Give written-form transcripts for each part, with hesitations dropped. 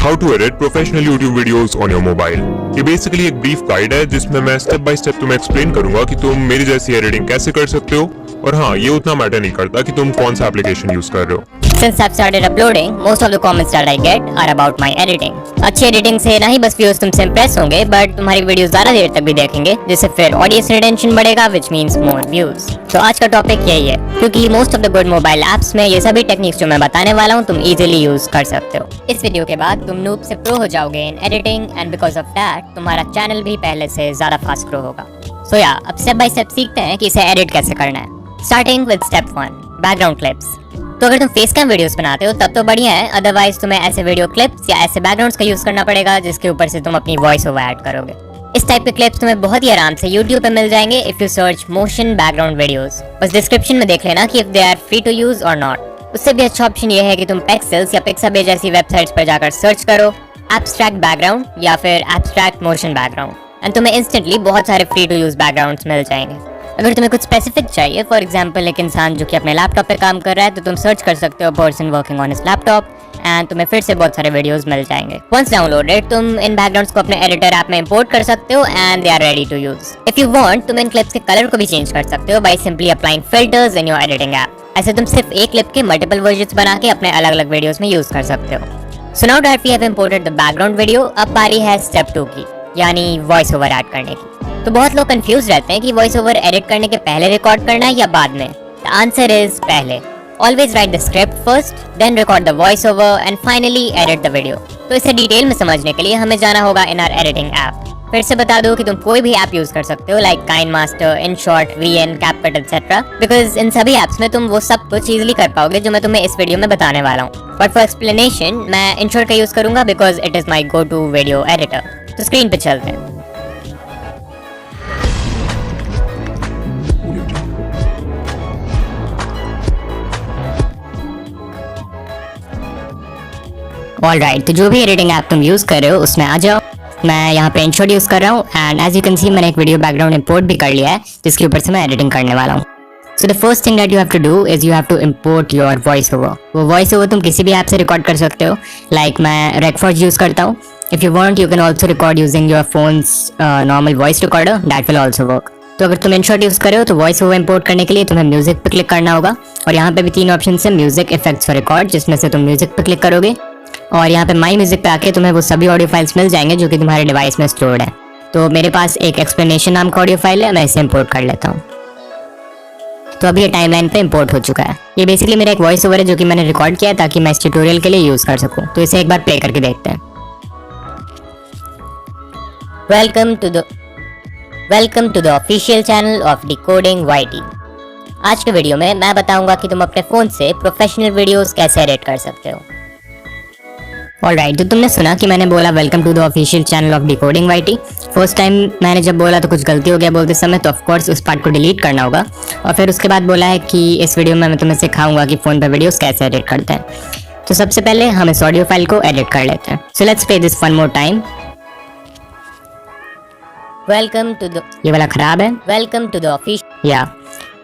How to edit professional YouTube videos on your mobile. ये basically एक brief guide है जिसमें मैं स्टेप बाय स्टेप तुम्हें एक्सप्लेन करूंगा कि तुम मेरी जैसी एडिटिंग कैसे कर सकते हो। और हाँ, ये उतना मैटर नहीं करता कि तुम कौन सा एप्लीकेशन यूज कर रहे हो। Since I've started uploading, most of the comments that I get are about my editing. अच्छी एडिटिंग से ना ही बस व्यूअर्स तुमसे इंप्रेस होंगे, बट तुम्हारी वीडियोस ज्यादा देर तक भी देखेंगे, जिससे फिर ऑडियंस रिटेंशन बढ़ेगा, which means more views. तो आज का टॉपिक यही है, क्योंकि most of the good mobile apps में ये सभी टेक्निक्स जो मैं बताने वाला हूँ तुम इजीली यूज कर सकते हो। इस वीडियो के बाद तुम नूब से प्रो हो जाओगे in editing, and because of that तुम्हारा चैनल भी पहले से ज्यादा फास्ट ग्रो होगा। सो या अब स्टेप बाय स्टेप सीखते हैं कि इसे एडिट कैसे करना है। Starting with step 1, background clips. तो अगर तुम फेस कैम वीडियोस बनाते हो तब तो बढ़िया है, अदरवाइज तुम्हें ऐसे वीडियो क्लिप्स या ऐसे बैकग्राउंड्स का यूज करना पड़ेगा जिसके ऊपर से तुम अपनी वॉइस ओवर ऐड करोगे। इस टाइप के क्लिप्स तुम्हें बहुत ही आराम से YouTube पे मिल जाएंगे if you search motion background videos. बस डिस्क्रिप्शन में देख लेना कि if they are free to use और नॉट। उससे भी अच्छा ऑप्शन ये है कि तुम पेक्सेल्स या पिक्साबे जैसी वेबसाइट्स पर जाकर सर्च करो एब्स्ट्रैक्ट बैकग्राउंड या फिर एब्स्ट्रैक्ट मोशन बैकग्राउंड, एंड तुम्हें इंस्टेंटली बहुत सारे फ्री टू यूज बैकग्राउंड्स मिल जाएंगे। अगर तुम्हें कुछ स्पेसिफिक चाहिए, फॉर एग्जांपल एक इंसान जो कि अपने लैपटॉप पे काम कर रहा है, तो तुम सर्च कर सकते हो person working on his laptop, and तुम्हें फिर से बहुत सारे वीडियोस मिल जाएंगे। वंस डाउनलोडेड तुम इन बैकग्राउंड्स को अपने एडिटर ऐप में इंपोर्ट कर सकते हो and they are ready to use. If you want तुम इन क्लिप्स के कलर को भी चेंज कर सकते हो by simply applying filters in your editing app. ऐसे तुम सिर्फ एक क्लिप के मल्टीपल वर्जन्स बना के अपने अलग अलग वीडियोस में यूज कर सकते हो। So now that we have imported the background video, अब बारी है स्टेप 2 की, यानी वॉइस ओवर ऐड करने की। तो बहुत लोग कंफ्यूज रहते हैं कि वॉइस ओवर एडिट करने के पहले रिकॉर्ड करना है या बाद में। द आंसर इज पहले। Always write the script first, then record the voice over and finally edit the video. तो इसे डिटेल में समझने के लिए हमें जाना होगा इन आवर एडिटिंग ऐप। फिर से बता दूं कि तुम कोई भी ऐप यूज कर सकते हो like KineMaster, InShot, VN, CapCut etcetera, because इन सभी ऐप्स में तुम वो सब कुछ इजीली कर पाओगे जो मैं तुम्हें इस वीडियो में बताने वाला हूँ। बट फॉर एक्सप्लेनेशन मैं इनशॉट का यूज करूंगा because it is my go to video editor. तो स्क्रीन पे चलते हैं। ऑलराइट, तो जो भी एडिटिंग ऐप तुम यूज कर रहे हो उसमें आ जाओ। मैं यहाँ पे इनशॉट यूज कर रहा हूँ, and as you can see मैंने एक वीडियो बैकग्राउंड इंपोर्ट भी कर लिया है जिसके ऊपर से मैं एडिटिंग करने वाला हूँ। So the first thing that you have to do is you have to import your voice over. वो वॉइस ओवर तुम किसी भी ऐप से रिकॉर्ड कर सकते हो, लाइक मैं रेकफॉर्ज यूज करता हूँ। If you want you can also record using your phones normal voice recorder, that will also work. तो अगर तुम इनशॉट यूज कर रहे हो तो वॉइस ओवर इंपोर्ट करने के लिए तुम्हें म्यूजिक पे क्लिक करना होगा, और यहाँ पे भी 3 ऑप्शन है, म्यूजिक, इफेक्ट्स फॉर रिकॉर्ड, जिसमें से तुम म्यूजिक पे क्लिक करोगे और यहाँ पे माई म्यूजिक पे आके तुम्हें वो सभी ऑडियो फाइल्स मिल जाएंगे जो कि तुम्हारे डिवाइस में स्टोर्ड है। तो मेरे पास एक एक्सप्लेनेशन नाम का ऑडियो फाइल है, मैं इसे इंपोर्ट कर लेता हूँ। तो अभी ये टाइमलाइन पे इंपोर्ट हो चुका है। ये बेसिकली मेरा एक वॉइस ओवर है जो कि मैंने रिकॉर्ड किया है ताकि मैं इस ट्यूटोरियल के लिए यूज कर सकूँ। तो इसे एक बार प्ले करके देखते हैं। Welcome to the official channel of Decoding YT. आज के वीडियो में मैं बताऊंगा कि तुम अपने फोन से प्रोफेशनल वीडियोस कैसे एडिट कर सकते हो। ऑलराइट, तो तुमने सुना कि मैंने बोला welcome to the official channel of Decoding YT. First time मैंने जब बोला तो कुछ गलती हो गया बोलते समय, तो ऑफ कोर्स उस पार्ट को डिलीट करना होगा। और फिर उसके बाद बोला है कि इस वीडियो में मैं तुम्हें सिखाऊंगा कि फोन पर वीडियोस कैसे एडिट करते हैं। तो सबसे पहले हम इस ऑडियो फाइल को एडिट कर लेते हैं। So let's play this one more time. Welcome to the, ये वाला खराब है। वेलकम टू द ऑफिशियल, या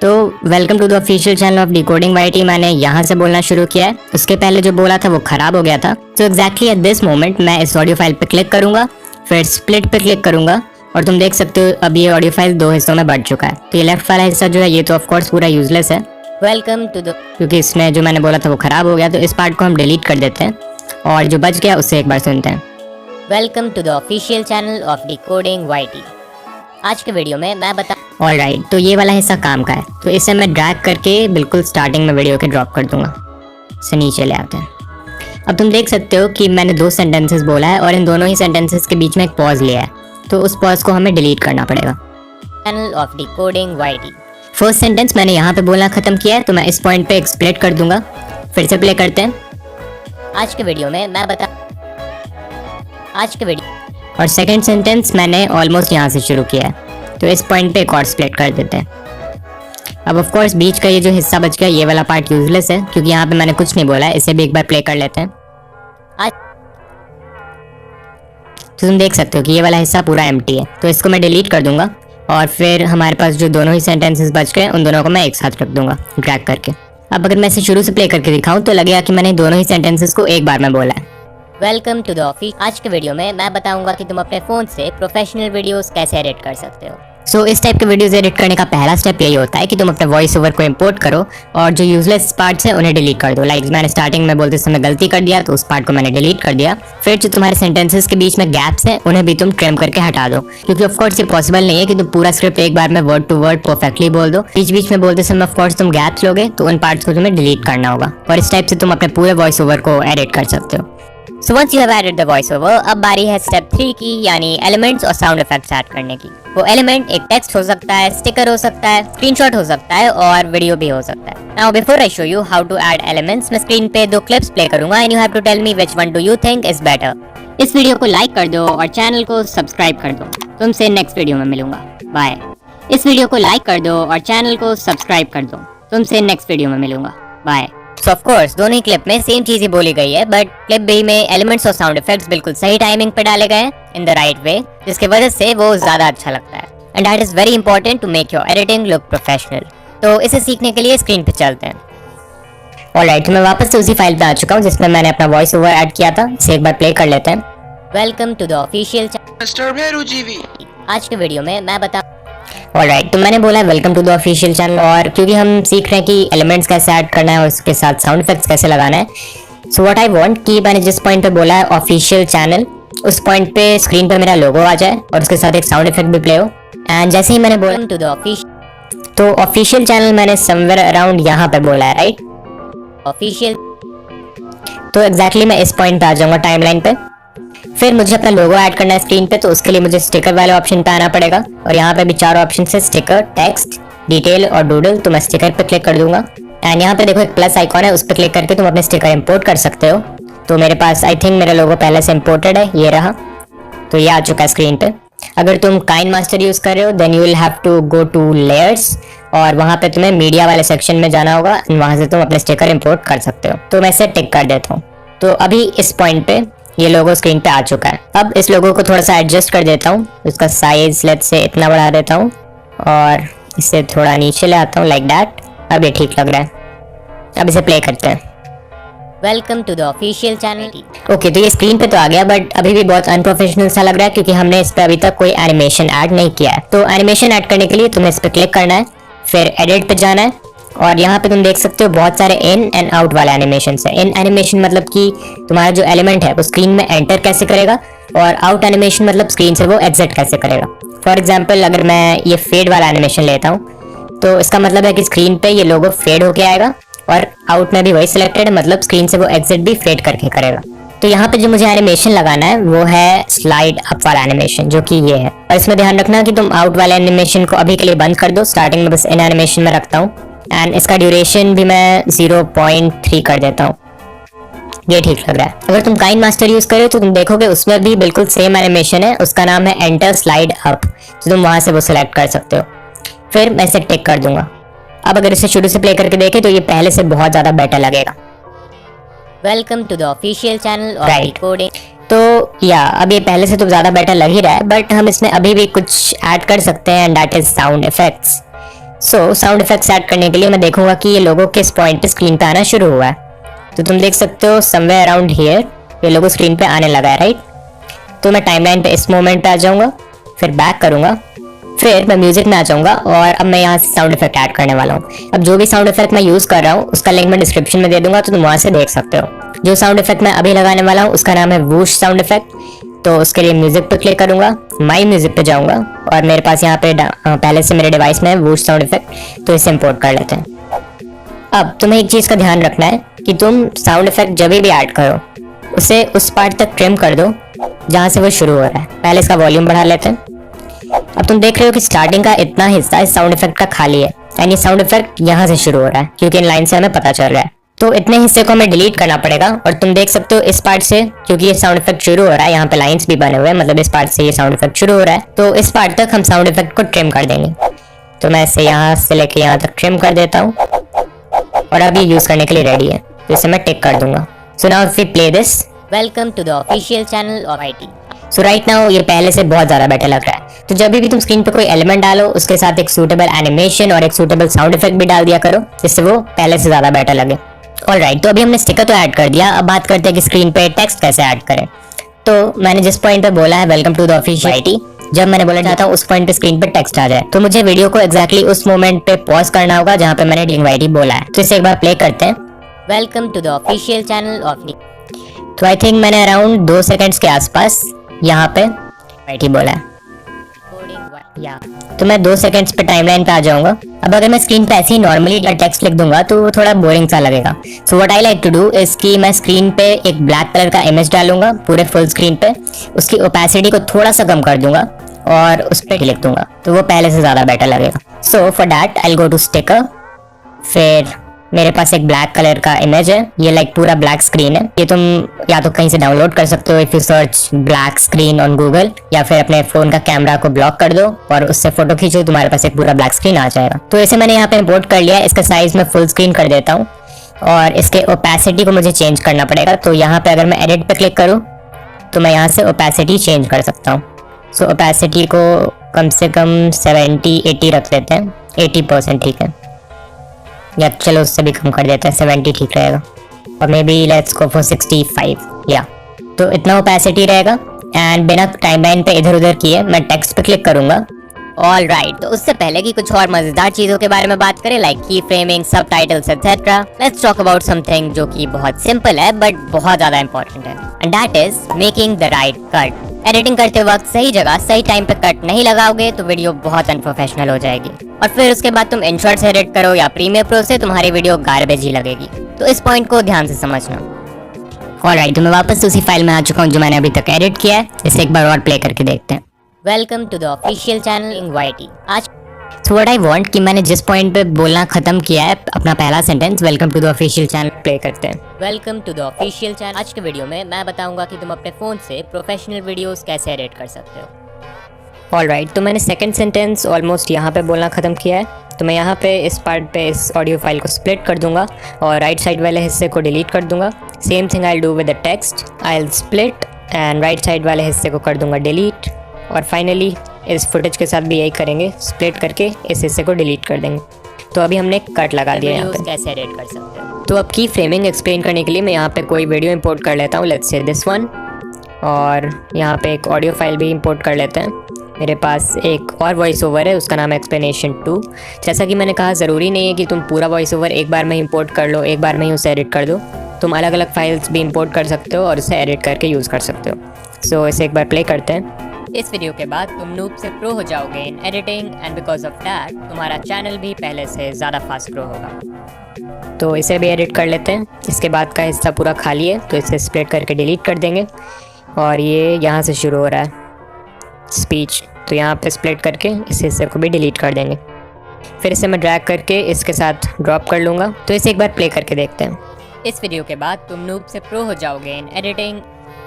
तो welcome to the official channel of Decoding YT मैंने यहाँ से बोलना शुरू किया है। उसके पहले जो बोला था वो खराब हो गया था। तो एग्जैक्टली एट दिस मोमेंट मैं इस ऑडियो फाइल पे क्लिक करूंगा, फिर स्प्लिट पे क्लिक करूंगा, और तुम देख सकते हो अब ये ऑडियो फाइल 2 हिस्सों में बढ़ चुका है। तो ये लेफ्ट वाला हिस्सा जो है ये तो ऑफ कोर्स पूरा यूजलेस है, वेलकम टू द, क्योंकि इसमें जो मैंने बोला था वो खराब हो गया। तो इस पार्ट को हम डिलीट कर देते हैं और जो बच गया उससे एक बार सुनते हैं। Welcome to the official channel of Decoding YT. आज के वीडियो में मैं बता, ऑलराइट, तो ये वाला हिस्सा काम का है। तो इसे मैं ड्रैग करके बिल्कुल स्टार्टिंग में वीडियो के ड्रॉप कर दूंगा। इसे नीचे ले आते हैं। अब तुम देख सकते हो कि मैंने 2 सेंटेंसेस बोला है और इन दोनों ही सेंटेंसेस के बीच में एक पॉज लिया है, तो उस पॉज को हमें डिलीट करना पड़ेगा। Channel of Decoding YT, first sentence मैंने यहाँ पे बोलना खत्म किया है, तो मैं इस पॉइंट पे एक स्प्लिट कर दूंगा। फिर से प्ले करते हैं। आज के वीडियो में मैं बता, आज के वीडियो, और सेकंड सेंटेंस मैंने ऑलमोस्ट यहाँ से शुरू किया है, तो इस पॉइंट पे एक और स्प्लिट कर देते हैं। अब ऑफ कोर्स बीच का ये जो हिस्सा बच गया ये वाला पार्ट यूजलेस है क्योंकि यहाँ पे मैंने कुछ नहीं बोला है। इसे भी एक बार प्ले कर लेते हैं। तो तुम देख सकते हो कि ये वाला हिस्सा पूरा एम्प्टी है, तो इसको मैं डिलीट कर दूंगा और फिर हमारे पास जो दोनों ही सेंटेंसेस बच गए उन दोनों को मैं एक साथ रख दूंगा ड्रैग करके। अब अगर मैं इसे शुरू से प्ले करके दिखाऊं तो लगेगा कि मैंने दोनों ही सेंटेंसेस को एक बार में बोला है। Welcome to the office. आज के वीडियो में मैं बताऊंगा कि तुम अपने फोन से प्रोफेशनल वीडियोस कैसे एडिट कर सकते हो। सो इस टाइप के वीडियोस एडिट करने का पहला स्टेप यही होता है कि तुम अपने वॉइस ओवर को इंपोर्ट करो और जो यूजलेस पार्ट्स हैं उन्हें डिलीट कर दो। लाइक मैंने स्टार्टिंग में बोलते समय गलती कर दिया तो उस पार्ट को मैंने डिलीट कर दिया। फिर जो तुम्हारे सेंटेंसेस के बीच में गैप्स हैं उन्हें भी तुम ट्रिम करके हटा दो, क्योंकि ऑफ कोर्स ये पॉसिबल नहीं है कि तुम पूरा स्क्रिप्ट एक बार में वर्ड टू वर्ड परफेक्टली बोल दो। बीच बीच में बोलते समय ऑफ कोर्स तुम गैप्स लोगे तो उन पार्ट्स को तुम्हें डिलीट करना होगा और इस टाइप से तुम अपने पूरे वॉइस ओवर को एडिट कर सकते हो। So once you have added the voice over, अब बारी है स्टेप 3 की, यानी एलिमेंट्स और साउंड इफेक्ट्स ऐड करने की। वो एलिमेंट एक टेक्स्ट हो सकता है, स्टिकर हो सकता है, स्क्रीनशॉट हो सकता है और वीडियो भी हो सकता है। Now before I show you how to add elements, मैं स्क्रीन पे 2 क्लिप्स प्ले करूंगा and you have to tell me which one do you think is better। इस वीडियो को लाइक कर दो और चैनल को सब्सक्राइब कर दो। तुमसे नेक्स्ट वीडियो में मिलूंगा, बाय। इस वीडियो को लाइक कर दो और चैनल को सब्सक्राइब कर दो। तुमसे नेक्स्ट वीडियो में मिलूंगा, बाय। So of course दोनों ही क्लिप में सेम चीज ही बोली गई है, बट क्लिप बी में एलिमेंट्स और साउंड इफेक्ट्स बिल्कुल सही टाइमिंग पे डाले गए हैं इन द राइट वे, जिसकी वजह से वो ज्यादा अच्छा लगता है। And that is very important to make your editing look professional. तो इसे सीखने के लिए स्क्रीन पे चलते हैं। ऑलराइट, तो मैं वापस से उसी फाइल पे आ चुका हूँ जिसमें मैंने अपना वॉइस ओवर ऐड किया था। इसे एक बार प्ले कर लेते हैं। Welcome to the official mister Bheru GV. आज के वीडियो में मैं बता ऑलराइट, तो मैंने बोला welcome to the official channel, और क्योंकि हम सीख रहे हैं कि एलिमेंट्स कैसे ऐड करना है और उसके साथ साउंड इफेक्ट्स कैसे लगाना है, सो व्हाट आई वांट कि मैंने जिस पॉइंट पे बोला है ऑफिशियल चैनल, उस पॉइंट पे स्क्रीन पे मेरा लोगो आ जाए और उसके साथ एक साउंड इफेक्ट भी प्ले हो। एंड जैसे ही मैंने बोला टू द ऑफिशियल, तो ऑफिशियल चैनल मैंने समवेयर अराउंड यहाँ पे बोला है, राइट? ऑफिशियल, तो एग्जैक्टली मैं इस पॉइंट पे आ जाऊंगा टाइमलाइन पे। फिर मुझे अपना लोगो ऐड करना है स्क्रीन पे, तो उसके लिए मुझे स्टिकर वाले ऑप्शन पे आना पड़ेगा और यहाँ पे भी 4 ऑप्शन है, स्टिकर, टेक्स्ट, डिटेल और डूडल। तो मैं स्टिकर पे क्लिक कर दूंगा एंड यहाँ पे देखो एक प्लस आइकॉन है, उस पर क्लिक करके तुम अपने स्टिकर इंपोर्ट कर सकते हो। तो मेरे पास आई थिंक मेरा लोगो पहले से इंपोर्टेड है, ये रहा। तो ये आ चुका है स्क्रीन पे। अगर तुम काइनमास्टर यूज कर रहे हो then you will have to go to layers और वहाँ पे तुम्हें मीडिया वाले सेक्शन में जाना होगा, वहाँ से तुम अपने स्टिकर इंपोर्ट कर सकते हो। तो मैं इसे टिक कर देता हूँ। तो अभी इस पॉइंट पे ये लोगो स्क्रीन पे आ चुका है। अब इस लोगो को थोड़ा सा एडजस्ट कर देता हूँ, उसका साइज लेट्स से इतना बढ़ा देता हूँ और इसे थोड़ा नीचे ले आता हूँ लाइक दैट। अब ये ठीक लग रहा है। अब इसे प्ले करते हैं। Welcome to the official channel. Okay, तो ये स्क्रीन पे तो आ गया, बट अभी भी बहुत अनप्रोफेशनल सा लग रहा है क्योंकि हमने इस पे अभी तक कोई एनिमेशन ऐड नहीं किया है। तो एनिमेशन ऐड करने के लिए तुम्हें इस पे क्लिक करना है, फिर एडिट पे जाना है और यहाँ पे तुम देख सकते हो बहुत सारे इन एंड आउट वाले एनिमेशन है। इन एनिमेशन मतलब कि तुम्हारा जो एलिमेंट है वो स्क्रीन में एंटर कैसे करेगा, और आउट एनिमेशन मतलब स्क्रीन से वो एग्जिट कैसे करेगा। फॉर एग्जाम्पल अगर मैं ये फेड वाला एनिमेशन लेता हूँ तो इसका मतलब है कि स्क्रीन पे ये लोगो फेड होके आएगा और आउट में भी वही सिलेक्टेड है, मतलब स्क्रीन से वो एग्जिट भी फेड करके करेगा। तो यहाँ पे जो मुझे एनिमेशन लगाना है वो है स्लाइड अप वाला एनिमेशन, जो कि ये है। और इसमें ध्यान रखना कि तुम आउट वाले एनिमेशन को अभी के लिए बंद कर दो। स्टार्टिंग में बस इन एनिमेशन में रखता हूँ एंड इसका ड्यूरेशन भी मैं 0.3 कर देता हूँ। ये ठीक लग रहा है। अगर तुम काइनमास्टर यूज करो तो तुम देखोगे उसमें भी बिल्कुल सेम एनिमेशन है, उसका नाम है एंटर स्लाइड अप, तो तुम वहां से वो सिलेक्ट कर सकते हो। फिर मैं इसे टिक कर दूंगा। अब अगर इसे शुरू से प्ले करके देखें तो ये पहले से बहुत ज्यादा बेटर लगेगा। Welcome to the official channel और रिकॉर्डिंग। तो या अब ये पहले से तो ज्यादा बेटर लग ही रहा है, बट हम इसमें अभी भी कुछ ऐड कर सकते हैं and that is sound effects. So sound effects add करने के लिए मैं देखूंगा कि ये लोगो किस पॉइंट पे स्क्रीन पे आना शुरू हुआ है। तो तुम देख सकते हो समवेयर अराउंड हियर ये लोगो स्क्रीन पे आने लगा है, राइट? तो मैं टाइमलाइन पे इस मोमेंट पे आ जाऊंगा, फिर बैक करूंगा, फिर मैं म्यूजिक में आ जाऊंगा और अब मैं यहाँ से साउंड इफेक्ट ऐड करने वाला हूँ। अब जो भी साउंड इफेक्ट मैं यूज कर रहा हूँ उसका लिंक मैं डिस्क्रिप्शन में दे दूंगा, तो तुम वहां से देख सकते हो। जो साउंड इफेक्ट मैं अभी लगाने वाला हूँ उसका नाम है वूश साउंड इफेक्ट। तो उसके लिए म्यूजिक पे क्लिक करूंगा, माई म्यूजिक पे जाऊंगा और मेरे पास यहाँ पे पहले से मेरे डिवाइस में है वूश साउंड इफेक्ट, तो इसे इंपोर्ट कर लेते हैं। अब तुम्हें एक चीज का ध्यान रखना है कि तुम साउंड इफेक्ट जब भी ऐड करो उसे उस पार्ट तक ट्रिम कर दो जहां से वो शुरू हो रहा है। पहले इसका वॉल्यूम बढ़ा लेते हैं। अब तुम देख रहे हो कि स्टार्टिंग का इतना हिस्सा इस साउंड इफेक्ट का खाली है, यानी साउंड इफेक्ट यहाँ से शुरू हो रहा है क्योंकि इन लाइन से हमें पता चल रहा है। तो इतने हिस्से को हमें डिलीट करना पड़ेगा और तुम देख सकते हो इस पार्ट से, क्योंकि ये साउंड इफेक्ट शुरू हो रहा है, यहाँ पे लाइंस भी बने हुए हैं, मतलब इस पार्ट से ये साउंड इफेक्ट शुरू हो रहा है। तो इस पार्ट तक हम साउंड इफेक्ट को ट्रिम कर देंगे। तो मैं इसे यहाँ से लेके यहाँ तक ट्रिम कर देता हूँ और अब ये यूज करने के लिए रेडी है, तो इसे मैं टिक कर दूंगा। So now if we play this, welcome to the official channel of IT. So right now ये पहले से बहुत ज्यादा बेटर लग रहा है। तो जब भी तुम स्क्रीन पे कोई एलिमेंट डालो उसके साथ एक सूटेबल एनिमेशन और एक सूटेबल साउंड इफेक्ट भी डाल दिया करो, जिससे वो पहले से ज्यादा बेटर लगे। ऑलराइट, तो अभी हमने स्टिकर तो ऐड कर दिया, अब बात करते हैं कि स्क्रीन पे टेक्स्ट कैसे ऐड करें। तो मैंने जिस पॉइंट पे बोला है welcome to the official IT, जब मैंने बोला चाहता हूँ उस पॉइंट पे स्क्रीन पे टेक्स्ट आ जाए, तो मुझे वीडियो को एग्जैक्टली उस मोमेंट पे पॉज करना होगा जहाँ पे मैंने डिंग बोला है। तो इसे एक बार प्ले करते हैं। Welcome to the official channel of. तो आई थिंक मैंने अराउंड 2 सेकंड्स के आसपास यहाँ पे वाइटी बोला है, या तो मैं 2 सेकंड्स पे टाइमलाइन पे आ जाऊंगा। अब अगर मैं स्क्रीन पे ऐसे ही नॉर्मली टेक्स्ट लिख दूंगा तो वो थोड़ा बोरिंग सा लगेगा। So what I like to do is कि मैं स्क्रीन पे एक ब्लैक कलर का इमेज डालूंगा पूरे फुल स्क्रीन पे, उसकी ओपेसिटी को थोड़ा सा कम कर दूंगा और उस पर लिख दूंगा, तो वो पहले से ज़्यादा बेटर लगेगा। So for that I will go to sticker, फिर मेरे पास एक ब्लैक कलर का इमेज है, ये लाइक पूरा ब्लैक स्क्रीन है। ये तुम या तो कहीं से डाउनलोड कर सकते हो if you search black screen on Google, या फिर अपने फोन का कैमरा को ब्लॉक कर दो और उससे फोटो खींचो, तुम्हारे पास एक पूरा ब्लैक स्क्रीन आ जाएगा। तो इसे मैंने यहाँ पे इंपोर्ट कर लिया। इसका साइज मैं फुल स्क्रीन कर देता हूँ और इसके ओपेसिटी को मुझे चेंज करना पड़ेगा। तो यहाँ पे अगर मैं एडिट पे क्लिक करूँ तो मैं यहाँ से ओपेसिटी चेंज कर सकता हूँ। सो ओपेसिटी को कम से कम 70-80 रख देते हैं, 80% ठीक है, या चलो उससे भी कम कर देते हैं, 70 ठीक रहेगा, और may be let's go for 65 या। तो इतना ओपेसिटी रहेगा। एंड बिना टाइमलाइन पे इधर उधर किए मैं टेक्स्ट पे क्लिक करूंगा। ऑल राइट, तो उससे पहले कि कुछ और मजेदार चीजों के बारे में बात करें लाइक की framing, subtitles etcetera, let's talk about something जो कि बहुत सिंपल है बट बहुत ज्यादा इंपॉर्टेंट है, and that is making the right cut. Editing करते वक्त सही जगह सही टाइम पे कट नहीं लगाओगे तो वीडियो बहुत अनप्रोफेशनल हो जाएगी, और फिर उसके बाद तुम इनशॉट से एडिट करो या प्रीमियर प्रो से, तुम्हारी वीडियो गार्बेज ही लगेगी। तो इस पॉइंट को ध्यान से समझना। ऑलराइट, तो मैं वापस उसी फाइल में आ चुका हूँ जो मैंने अभी तक एडिट किया है। इसे एक बार और प्ले करके देखते हैं। Welcome to the official channel in YT. आज सो व्हाट आई वांट कि मैंने जिस पॉइंट पे बोलना खत्म किया है अपना पहला sentence, welcome to the official channel, play करते हैं। Welcome to the official channel. आज के वीडियो में मैं बताऊंगा कि तुम अपने फोन से प्रोफेशनल वीडियोस कैसे एडिट कर सकते हो। ऑलराइट, तो मैंने सेकंड सेंटेंस ऑलमोस्ट यहाँ पे बोलना खत्म किया है। तो मैं यहाँ पे इस पार्ट पे इस ऑडियो फाइल को स्प्लिट कर दूंगा और राइट साइड वाले हिस्से को डिलीट कर दूंगा। Same thing I will do with the text, I will split and right side वाले हिस्से को कर दूंगा डिलीट, और फाइनली इस फुटेज के साथ भी यही करेंगे, स्प्लिट करके इस हिस्से को डिलीट कर देंगे। तो अभी हमने कट लगा दिया यहाँ पे। कैसे एडिट कर सकते हो, तो अब की फ्रेमिंग एक्सप्लेन करने के लिए मैं यहाँ पे कोई वीडियो इंपोर्ट कर लेता हूँ, लेट्स से दिस वन, और यहाँ पे एक ऑडियो फाइल भी इंपोर्ट कर लेते हैं। मेरे पास एक और वॉइस ओवर है, उसका नाम है एक्सप्लेनेशन 2। जैसा कि मैंने कहा, ज़रूरी नहीं है कि तुम पूरा वॉइस ओवर एक बार में इंपोर्ट कर लो, एक बार में ही उसे एडिट कर दो। तुम अलग अलग फाइल्स भी इंपोर्ट कर सकते हो और उसे एडिट करके यूज़ कर सकते हो। सो इसे एक बार प्ले करते हैं। इस वीडियो के बाद तुम नूब से प्रो हो जाओगे in editing, and because of that तुम्हारा चैनल भी पहले से ज़्यादा फास्ट ग्रो होगा। तो इसे भी एडिट कर लेते हैं। इसके बाद का हिस्सा पूरा खाली है तो इसे स्प्लिट करके डिलीट कर देंगे, और ये यहाँ से शुरू हो रहा है स्पीच, तो यहाँ पे स्प्लिट करके इस हिस्से को भी डिलीट कर देंगे। फिर इसे मैं ड्रैग करके इसके साथ ड्रॉप कर लूँगा। तो इसे एक बार प्ले करके देखते हैं। इस वीडियो के बाद तुम नूब से प्रो हो जाओगे इन एडिटिंग।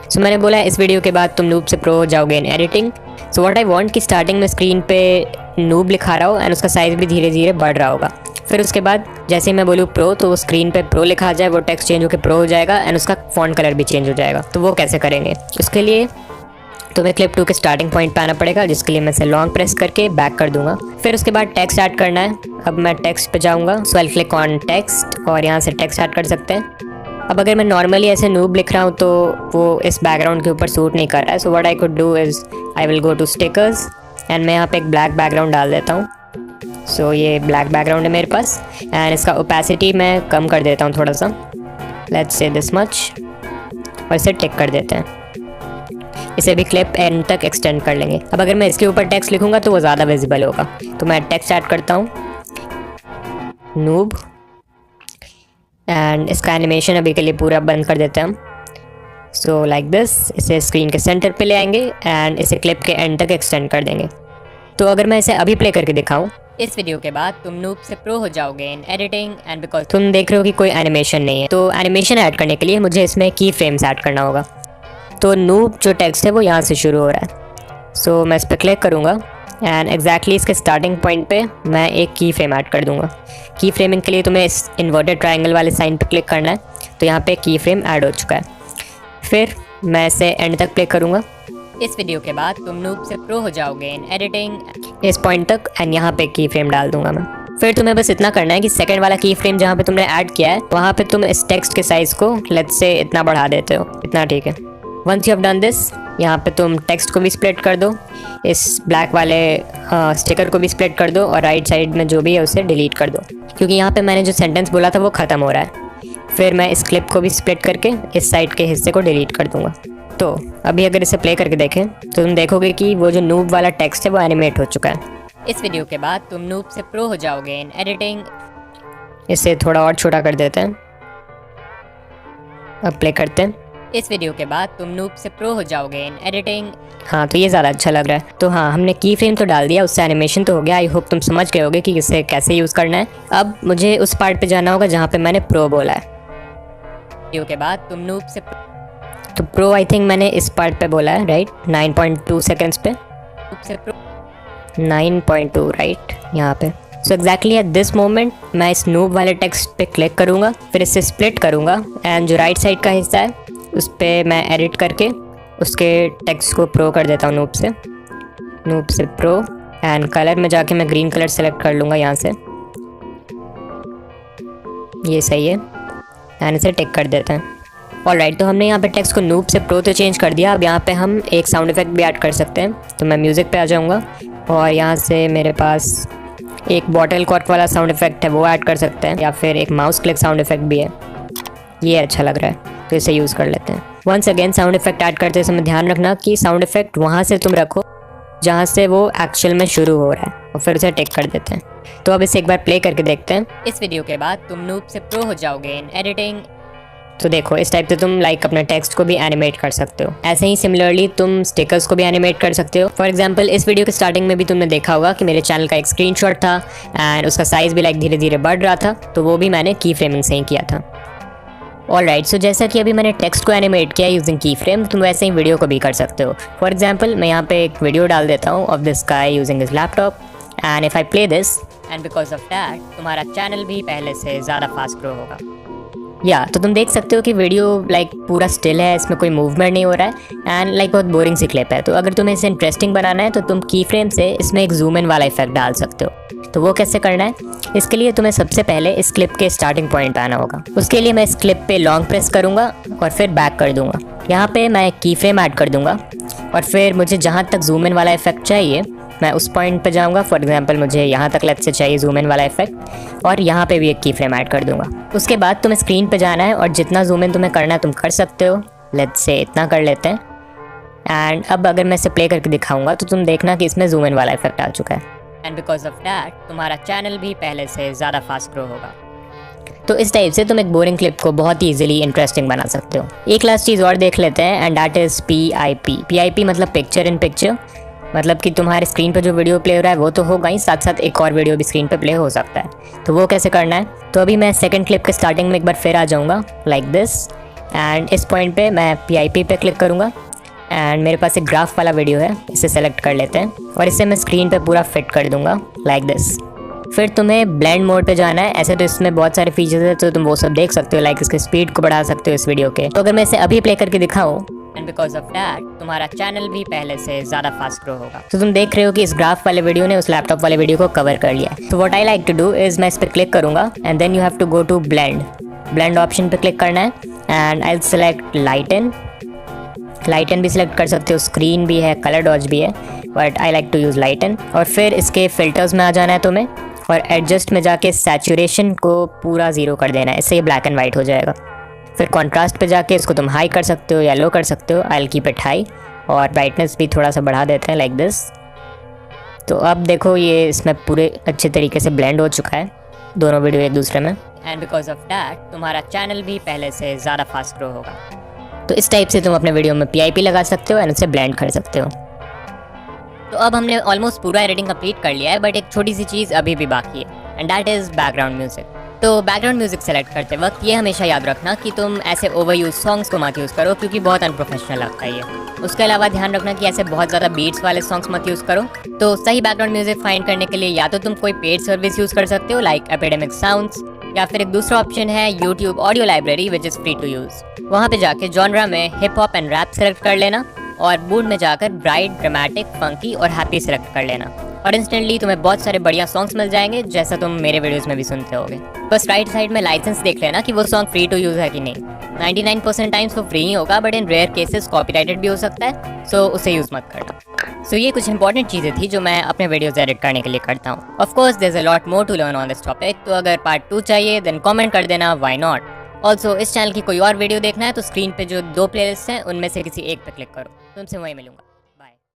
सो मैंने बोला इस वीडियो के बाद तुम नूब से प्रो हो जाओगे in editing. So what I want कि स्टार्टिंग में स्क्रीन पे नूब लिखा रहा हो एंड उसका साइज़ भी धीरे धीरे बढ़ रहा होगा। फिर उसके बाद जैसे ही मैं बोलूँ प्रो तो स्क्रीन पे प्रो लिखा आ जाए, वो टेक्स्ट चेंज होकर प्रो हो जाएगा एंड उसका फॉन्ट कलर भी चेंज हो जाएगा। तो वो कैसे करेंगे, उसके लिए तुम्हें क्लिप 2 के स्टार्टिंग पॉइंट पे आना पड़ेगा, जिसके लिए मैं इसे लॉन्ग प्रेस करके बैक कर दूंगा। फिर उसके बाद टेक्स्ट ऐड करना है। अब मैं टेक्स्ट पे जाऊँगा, सो आई क्लिक ऑन टेक्स्ट और यहाँ से टेक्स्ट ऐड कर सकते हैं। अब अगर मैं नॉर्मली ऐसे नूब लिख रहा हूँ तो वो इस बैकग्राउंड के ऊपर सूट नहीं कर रहा है। So what I could do is I will go to stickers and मैं यहाँ पे एक ब्लैक बैकग्राउंड डाल देता हूँ। सो ये ब्लैक बैकग्राउंड है मेरे पास, एंड इसका ओपेसिटी मैं कम कर देता हूँ थोड़ा सा, लेट्स से दिस मच, और इसे टिक कर देते हैं। इसे भी क्लिप एंड तक एक्सटेंड कर लेंगे। अब अगर मैं इसके ऊपर टेक्स्ट लिखूँगा तो वो ज़्यादा विजिबल होगा, तो मैं टेक्स्ट ऐड करता हूँ नूब, एंड इसका एनिमेशन अभी के लिए पूरा बंद कर देते हैं हम। सो लाइक दिस, इसे स्क्रीन के सेंटर पे ले आएंगे एंड इसे क्लिप के एंड तक एक्सटेंड कर देंगे। तो अगर मैं इसे अभी प्ले करके दिखाऊं, इस वीडियो के बाद तुम नूब से प्रो हो जाओगे इन एडिटिंग, एंड बिकॉज तुम देख रहे हो कि कोई एनिमेशन नहीं है, तो एनिमेशन ऐड करने के लिए मुझे इसमें की फ्रेम्स ऐड करना होगा। तो नूब जो टेक्स्ट है वो यहाँ से शुरू हो रहा है। सो मैं इस पर क्लिक करूँगा एंड एग्जैक्टली इसके स्टार्टिंग पॉइंट पे मैं एक की फ्रेम ऐड कर दूंगा। की फ्रेमिंग के लिए तुम्हें इस इन्वर्टेड ट्रायंगल वाले साइन पे क्लिक करना है, तो यहाँ पे की फ्रेम ऐड हो चुका है। फिर मैं इसे एंड तक प्ले करूँगा। इस वीडियो के बाद तुम नूब से प्रो हो जाओगे इन एडिटिंग, इस पॉइंट तक, एंड यहाँ पे की फ्रेम डाल दूंगा मैं। फिर तुम्हें बस इतना करना है कि सेकंड वाला की फ्रेम जहाँ पे तुमने ऐड किया है वहाँ पे तुम इस टेक्स्ट के साइज को लेट्स से इतना बढ़ा देते हो, इतना ठीक है। Once you have done this, यहाँ पे तुम टेक्स्ट को भी स्प्लिट कर दो, इस ब्लैक वाले स्टिकर को भी स्प्लिट कर दो और राइट साइड में जो भी है उसे डिलीट कर दो, क्योंकि यहाँ पे मैंने जो सेंटेंस बोला था वो ख़त्म हो रहा है। फिर मैं इस क्लिप को भी स्प्लिट करके इस साइड के हिस्से को डिलीट कर दूँगा। तो अभी अगर इसे प्ले करके देखें तो तुम देखोगे कि वो जो नूब वाला टेक्स्ट है वो एनिमेट हो चुका है। इस वीडियो के बाद तुम नूब से प्रो हो जाओगे इन एडिटिंग। इसे थोड़ा और छोटा कर देते हैं, अब प्ले करते हैं। इस वीडियो के बाद तुम नूब से प्रो हो जाओगे इन एडिटिंग। हाँ, तो ये ज़्यादा अच्छा लग रहा है। तो हाँ, हमने की फ्रेम तो डाल दिया, उससे एनिमेशन तो हो गया। आई होप तुम समझ गए होगे कि इसे कैसे यूज़ करना है। अब मुझे उस पार्ट पे जाना होगा जहाँ पे मैंने प्रो बोला है। वीडियो के बाद तुम नूब से तो प्रो आई थिंक मैंने इस पार्ट पे बोला है, राइट? 9.2 सेकेंड्स पे नूब से प्रो 9.2 राइट यहाँ पे। So exactly at this moment मैं इस नूब वाले टेक्स्ट पे क्लिक करूँगा, फिर इसे स्प्लिट करूँगा एंड जो राइट साइड का हिस्सा है उस पर मैं एडिट करके उसके टेक्स्ट को प्रो कर देता हूँ नूब से प्रो। एंड कलर में जाके मैं ग्रीन कलर सेलेक्ट कर लूँगा यहाँ से, ये सही है एंड इसे टिक कर देते हैं। ऑलराइट, तो हमने यहाँ पे टेक्स्ट को नूब से प्रो तो चेंज कर दिया। अब यहाँ पे हम एक साउंड इफेक्ट भी ऐड कर सकते हैं। तो मैं म्यूज़िक पे आ जाऊँगा और यहाँ से मेरे पास एक बॉटल कॉर्क वाला साउंड इफेक्ट है, वो ऐड कर सकते हैं, या फिर एक माउस क्लिक साउंड इफेक्ट भी है, ये अच्छा लग रहा है तो इसे यूज़ कर लेते हैं। Once again sound effect add करते समय ध्यान रखना कि साउंड इफेक्ट वहाँ से तुम रखो जहाँ से वो एक्चुअल में शुरू हो रहा है और फिर उसे टिक कर देते हैं। तो अब इसे एक बार प्ले करके देखते हैं। इस वीडियो के बाद तुम नूब से प्रो हो जाओगे इन एडिटिंग। तो देखो, इस टाइप से तुम अपने टेक्स्ट को भी एनिमेट कर सकते हो। ऐसे ही सिमिलरली तुम स्टिकर्स को भी एनिमेट कर सकते हो। फॉर एग्जांपल इस वीडियो के स्टार्टिंग में भी तुमने देखा होगा कि मेरे चैनल का एक स्क्रीनशॉट था एंड उसका साइज़ भी धीरे धीरे बढ़ रहा था, तो वो भी मैंने की फ्रेमिंग से ही किया था। ऑलराइट, सो जैसा कि अभी मैंने टेक्स्ट को एनिमेट किया यूजिंग की फ्रेम, तुम वैसे ही वीडियो को भी कर सकते हो। फॉर एग्जाम्पल मैं यहाँ पे एक वीडियो डाल देता हूँ of this guy using this laptop and if I play this and because of that तुम्हारा चैनल भी पहले से ज़्यादा फास्ट ग्रो होगा। तो तुम देख सकते हो कि वीडियो पूरा स्टिल है, इसमें कोई मूवमेंट नहीं हो रहा है एंड बहुत बोरिंग सी क्लिप है। तो अगर तुम्हें इसे इंटरेस्टिंग बनाना है तो तुम की फ्रेम से इसमें एक जूम इन वाला इफेक्ट डाल सकते हो। तो वो कैसे करना है, इसके लिए तुम्हें सबसे पहले इस क्लिप के स्टार्टिंग पॉइंट पे आना होगा। उसके लिए मैं इस क्लिप पे लॉन्ग प्रेस करूँगा और फिर बैक कर दूँगा। यहाँ पे मैं की फ्रेम ऐड कर दूँगा और फिर मुझे जहाँ तक जूम इन वाला इफेक्ट चाहिए मैं उस पॉइंट पे जाऊँगा। फॉर एग्जांपल मुझे यहाँ तक लेट्स से चाहिए जूम इन वाला इफेक्ट और यहाँ पे भी एक की फ्रेम ऐड कर दूँगा। उसके बाद तुम्हें स्क्रीन पे जाना है और जितना जूम इन तुम्हें करना है तुम कर सकते हो। लेट्स से इतना कर लेते हैं एंड अब अगर मैं इसे प्ले करके दिखाऊंगा तो तुम देखना कि इसमें जूम इन वाला इफेक्ट आ चुका है एंड बिकॉज ऑफ दैट तुम्हारा चैनल भी पहले से ज़्यादा फास्ट ग्रो होगा। तो इस टाइप से तुम एक बोरिंग क्लिप को बहुत ही ईजिली इंटरेस्टिंग बना सकते हो। एक लास्ट चीज़ और देख लेते हैं एंड दैट इज़ PIP मतलब पिक्चर इन पिक्चर। मतलब कि तुम्हारे स्क्रीन पर जो वीडियो प्ले हो रहा है वो तो होगा ही, साथ साथ एक और वीडियो भी स्क्रीन पे प्ले हो सकता है। तो वो कैसे करना है, तो अभी मैं सेकंड क्लिप के स्टार्टिंग में एक बार फिर आ जाऊँगा लाइक दिस एंड इस पॉइंट पे मैं PIP पे क्लिक करूँगा एंड मेरे पास एक ग्राफ वाला वीडियो है, इसे सेलेक्ट कर लेते हैं और इसे मैं स्क्रीन पे पूरा फिट कर दूँगा लाइक दिस। फिर तुम्हें ब्लेंड मोड पे जाना है। ऐसे तो इसमें बहुत सारे फीचर्स है तो तुम वो सब देख सकते हो, लाइक इसके स्पीड को बढ़ा सकते हो इस वीडियो के। तो अगर मैं इसे अभी प्ले करके दिखाऊँ एंड बिकॉज ऑफ दैट तुम्हारा चैनल भी पहले से ज़्यादा फास्ट ग्रो होगा। तो तुम देख रहे हो कि इस ग्राफ वाले वीडियो ने उस लैपटॉप वाले वीडियो को कवर कर लिया है। तो what I like to do is मैं इस पर क्लिक करूँगा and then you have to go to blend option पे क्लिक करना है एंड आई सेलेक्ट लाइटन भी सिलेक्ट कर सकते हो, स्क्रीन भी है, कलर डॉज भी है, but I like to use lighten. और फिर इसके फिल्टर्स में आ जाना है तुम्हें और एडजस्ट में जाके सैचुरेशन को पूरा 0 कर देना है, इससे ये ब्लैक एंड वाइट हो जाएगा। फिर कॉन्ट्रास्ट पे जाके इसको तुम हाई कर सकते हो या लो कर सकते हो। I will keep it high और ब्राइटनेस भी थोड़ा सा बढ़ा देते हैं लाइक दिस। तो अब देखो ये इसमें पूरे अच्छे तरीके से ब्लेंड हो चुका है दोनों वीडियो एक दूसरे में एंड बिकॉज ऑफ दैट तुम्हारा चैनल भी पहले से ज़्यादा फास्ट ग्रो होगा। तो इस टाइप से तुम अपने वीडियो में PIP लगा सकते हो एंड उसे ब्लेंड कर सकते हो। तो अब हमने ऑलमोस्ट पूरा एडिटिंग कंप्लीट कर लिया है, बट एक छोटी सी चीज़ अभी भी बाकी है and that is background music. तो बैकग्राउंड म्यूजिक सेलेक्ट करते वक्त ये हमेशा याद रखना कि तुम ऐसे ओवर यूज सॉन्ग्स को मत यूज़ करो क्योंकि बहुत अनप्रोफेशनल लगता है ये। उसके अलावा ध्यान रखना कि ऐसे बहुत ज़्यादा बीट्स वाले सॉन्ग्स मत यूज़ करो। तो सही बैकग्राउंड म्यूजिक फाइंड करने के लिए या तो तुम कोई पेड सर्विस यूज़ कर सकते हो लाइक एपिडेमिक साउंड्स, या फिर एक दूसरा ऑप्शन है YouTube audio library which is free to use. वहाँ पे जाके जॉनरा में hip hop and rap select कर लेना और मूड में जाकर ब्राइट, ड्रामेटिक, फंकी और हैप्पी सेलेक्ट कर लेना और इंस्टेंटली तुम्हें बहुत सारे बढ़िया सॉन्ग्स मिल जाएंगे, जैसा तुम मेरे वीडियोस में भी सुनते होगे। बस राइट साइड में लाइसेंस देख लेना कि वो सॉन्ग फ्री टू यूज है कि नहीं। 99% टाइम्स वो फ्री ही होगा, but in rare cases copyrighted भी हो सकता है, सो उसे यूज मत करना। सो ये कुछ इंपॉर्टेंट चीज़ें थी जो मैं अपने वीडियोस एडिट करने के लिए करता हूँ। Of course there is a lot more to learn on this topic, तो अगर पार्ट 2 चाहिए देन कमेंट कर देना, व्हाई नॉट। ऑल्सो इस चैनल की कोई और वीडियो देखना है तो स्क्रीन पे जो 2 प्लेलिस्ट हैं उनमें से किसी एक पे क्लिक करो, तुमसे वहीं मिलूंगा।